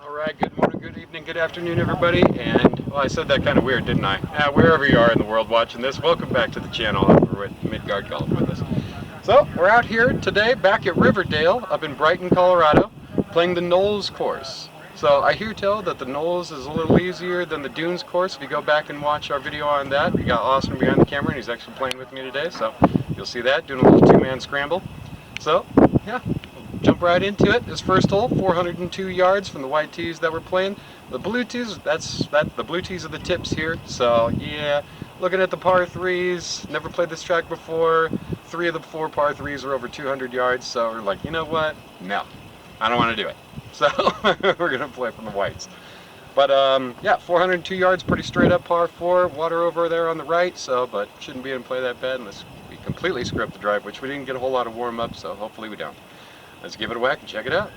Alright, good morning, good evening, good afternoon everybody, and, well, I said that kind of weird, didn't I? Wherever you are in the world watching this, welcome back to the channel. We're with Midgard Golf with us. So, we're out here today, back at Riverdale, up in Brighton, Colorado, playing the Knolls course. So, I hear tell that the Knolls is a little easier than the Dunes course. If you go back and watch our video on that, we got Austin behind the camera, and he's actually playing with me today, so you'll see that, doing a little two-man scramble. So, yeah. Jump right into it. This first hole, 402 yards from the white tees that we're playing. The blue tees, the blue tees are the tips here. So yeah, looking at the par threes, never played this track before. 3 of the 4 par threes are over 200 yards. So we're like, you know what? No, I don't want to do it. So we're gonna play from the whites. But yeah, 402 yards, pretty straight up par 4. Water over there on the right. So, but shouldn't be able to play that bad unless we completely screw up the drive, which we didn't get a whole lot of warm up. So hopefully we don't. Let's give it a whack and check it out.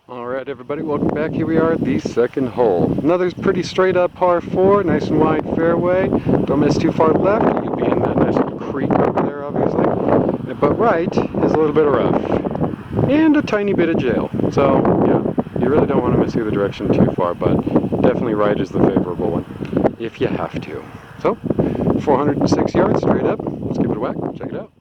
Alright everybody, welcome back. Here we are at the second hole. Another pretty straight up par 4, nice and wide fairway. Don't miss too far left, you'll be in that nice little creek over there obviously. But right is a little bit of rough. And a tiny bit of jail. So yeah, you really don't want to miss either direction too far, but definitely right is the favorable one, if you have to. So, 406 yards straight up. Let's give it a whack, check it out.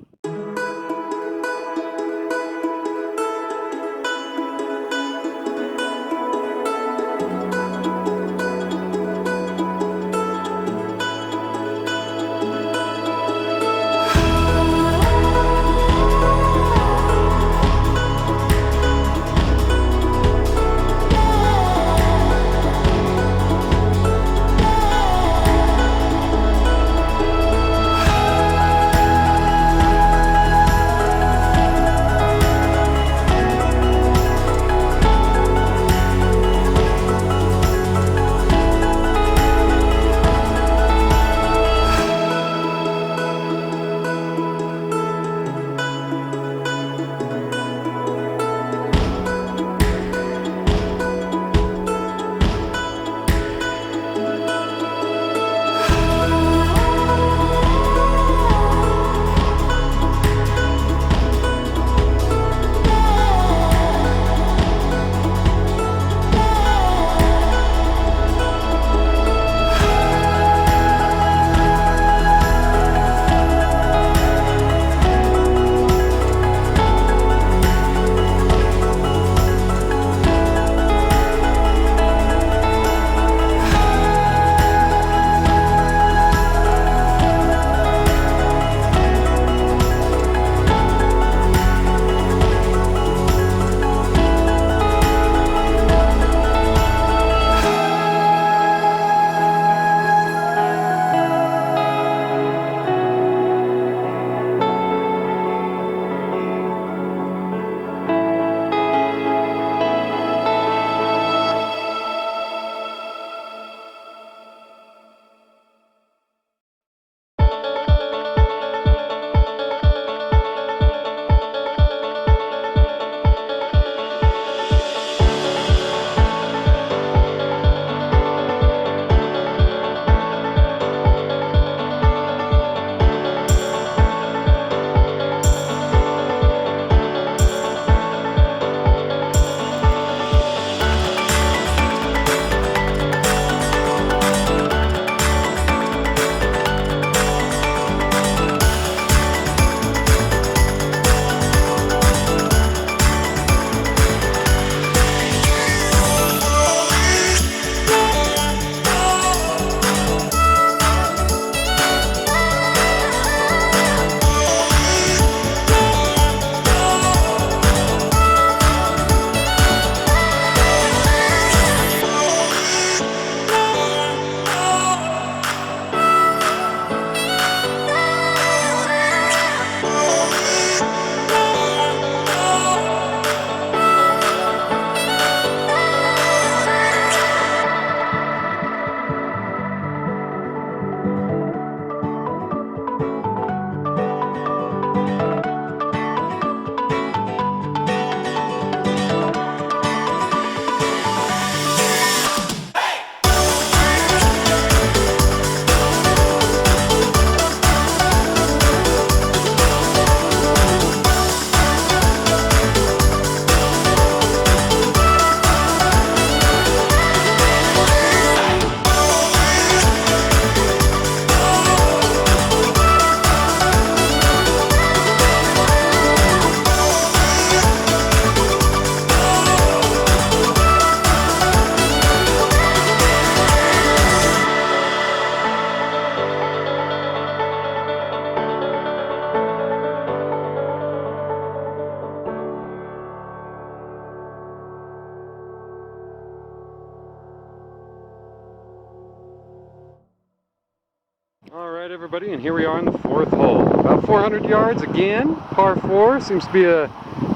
Alright everybody, and here we are in the fourth hole. About 400 yards again, par 4. Seems to be a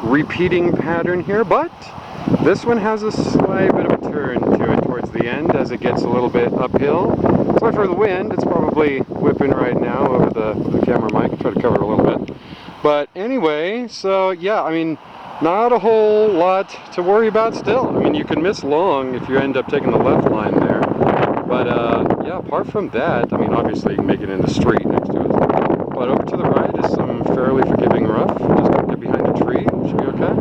repeating pattern here, but this one has a slight bit of a turn to it towards the end as it gets a little bit uphill. Sorry for the wind, it's probably whipping right now over the camera mic. I'll try to cover it a little bit. But anyway, so yeah, I mean, not a whole lot to worry about still. I mean, you can miss long if you end up taking the left line there. But yeah, apart from that, I mean, obviously you can make it in the street next to it. But over to the right is some fairly forgiving rough. Just gonna get behind a tree, should be okay.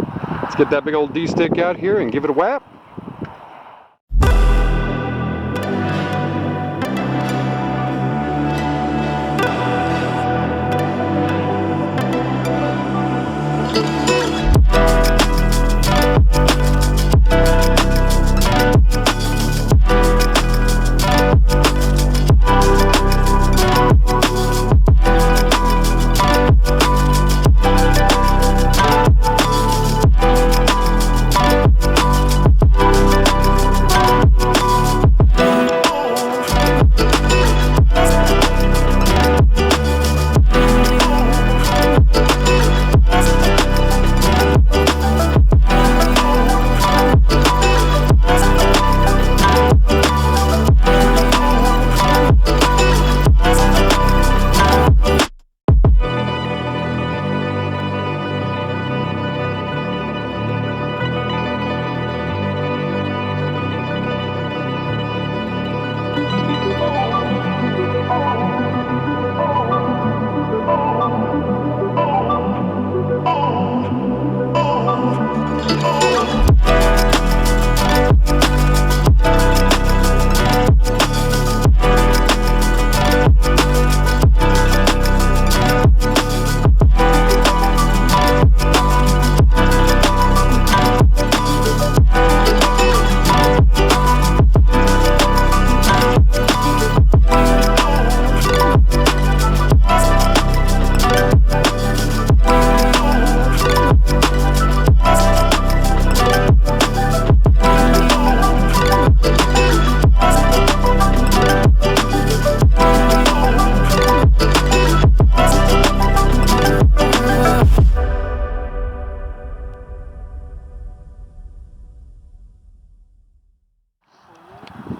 Let's get that big old D-stick out here and give it a whap.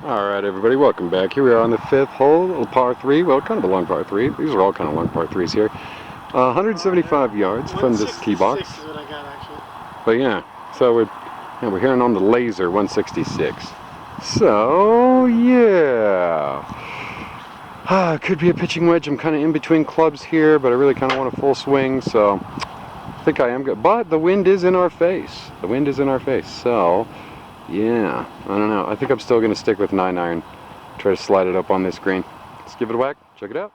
Alright everybody, welcome back. Here we are on the fifth hole, a little par 3. Well, kind of a long par 3. These are all kind of long par 3s here. 175 yards from this tee box. Is what I got, actually. But yeah, so we're hearing on the laser 166. So yeah. Could be a pitching wedge. I'm kind of in between clubs here, but I really kind of want a full swing, so I think I am good. But the wind is in our face. The wind is in our face, so yeah, I don't know. I think I'm still going to stick with 9-iron. Try to slide it up on this green. Let's give it a whack. Check it out.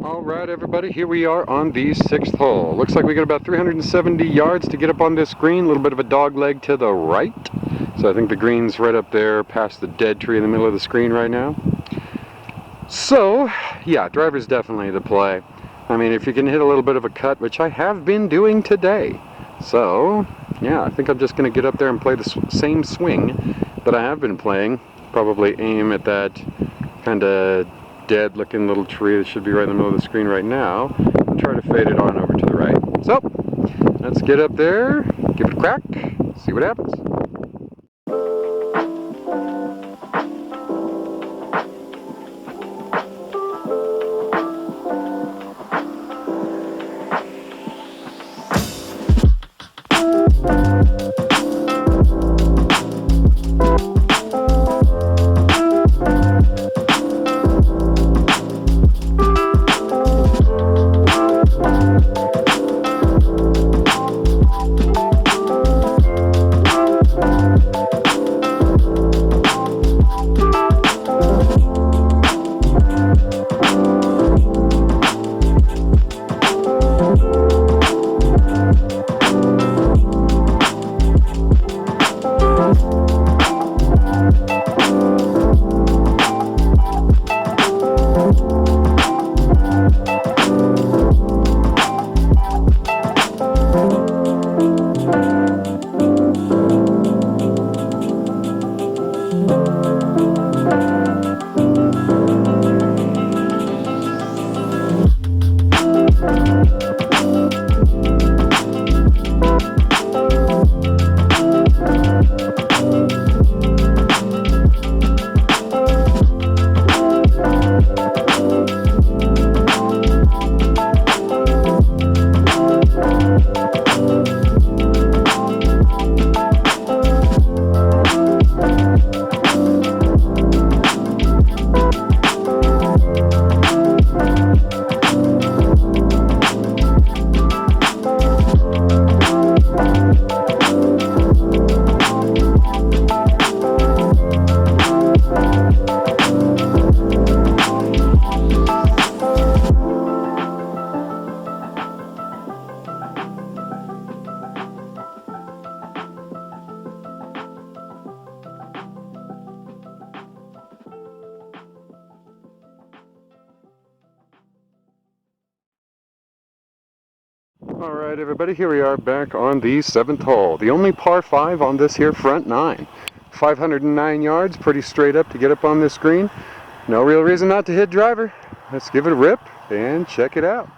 Alright everybody, here we are on the sixth hole. Looks like we got about 370 yards to get up on this green. A little bit of a dog leg to the right. So I think the green's right up there past the dead tree in the middle of the screen right now. So, yeah, driver's definitely the play. I mean, if you can hit a little bit of a cut, which I have been doing today. So, yeah, I think I'm just going to get up there and play the same swing that I have been playing. Probably aim at that kind of dead looking little tree that should be right in the middle of the screen right now, and try to fade it on over to the right. So, let's get up there, give it a crack, see what happens. Alright everybody, here we are back on the 7th hole. The only par 5 on this here front 9. 509 yards, pretty straight up to get up on this green. No real reason not to hit driver. Let's give it a rip and check it out.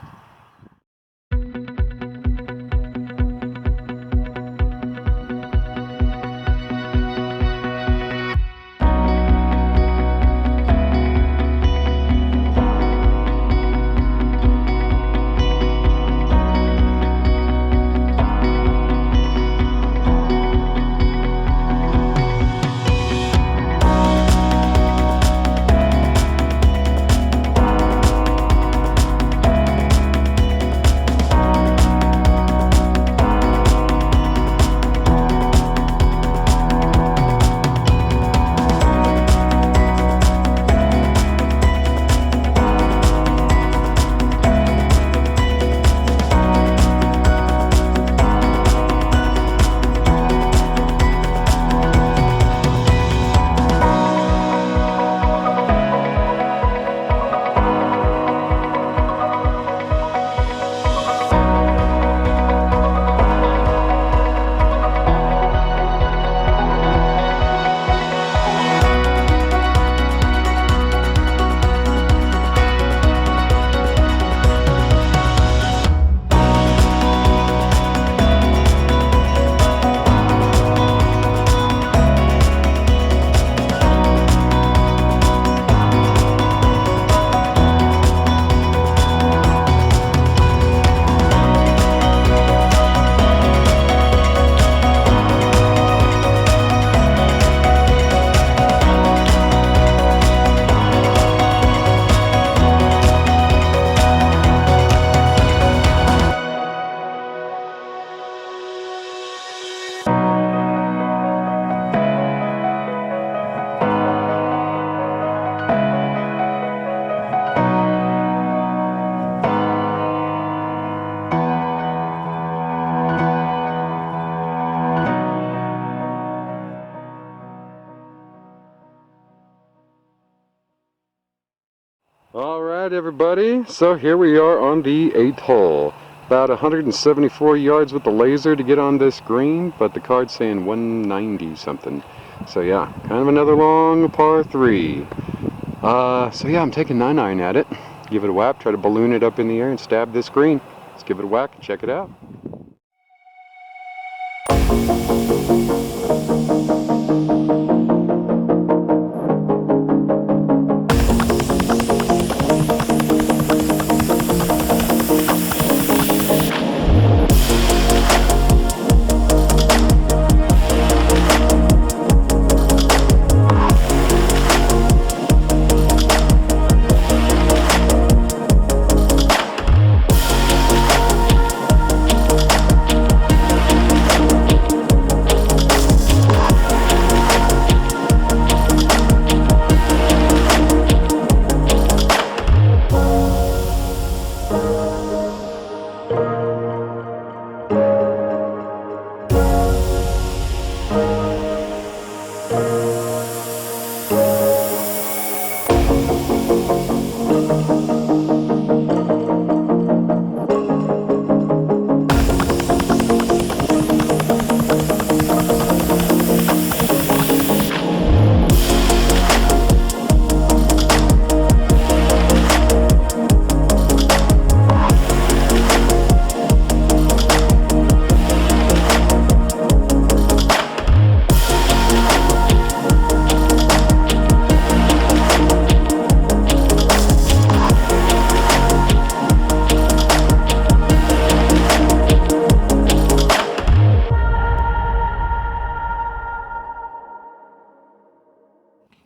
Alright everybody, so here we are on the 8th hole. About 174 yards with the laser to get on this green, but the card's saying 190 something. So yeah, kind of another long par 3. So yeah, I'm taking 9-iron at it. Give it a whap, try to balloon it up in the air and stab this green. Let's give it a whack and check it out.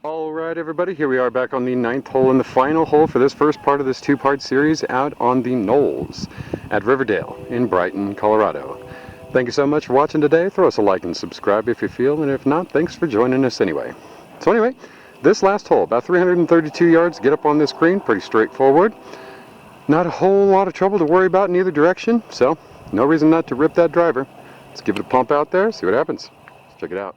Alright everybody, here we are back on the 9th hole and the final hole for this first part of this 2-part series out on the Knolls at Riverdale in Brighton, Colorado. Thank you so much for watching today. Throw us a like and subscribe if you feel, and if not, thanks for joining us anyway. So anyway, this last hole, about 332 yards, get up on this green, pretty straightforward. Not a whole lot of trouble to worry about in either direction, so no reason not to rip that driver. Let's give it a pump out there, see what happens. Let's check it out.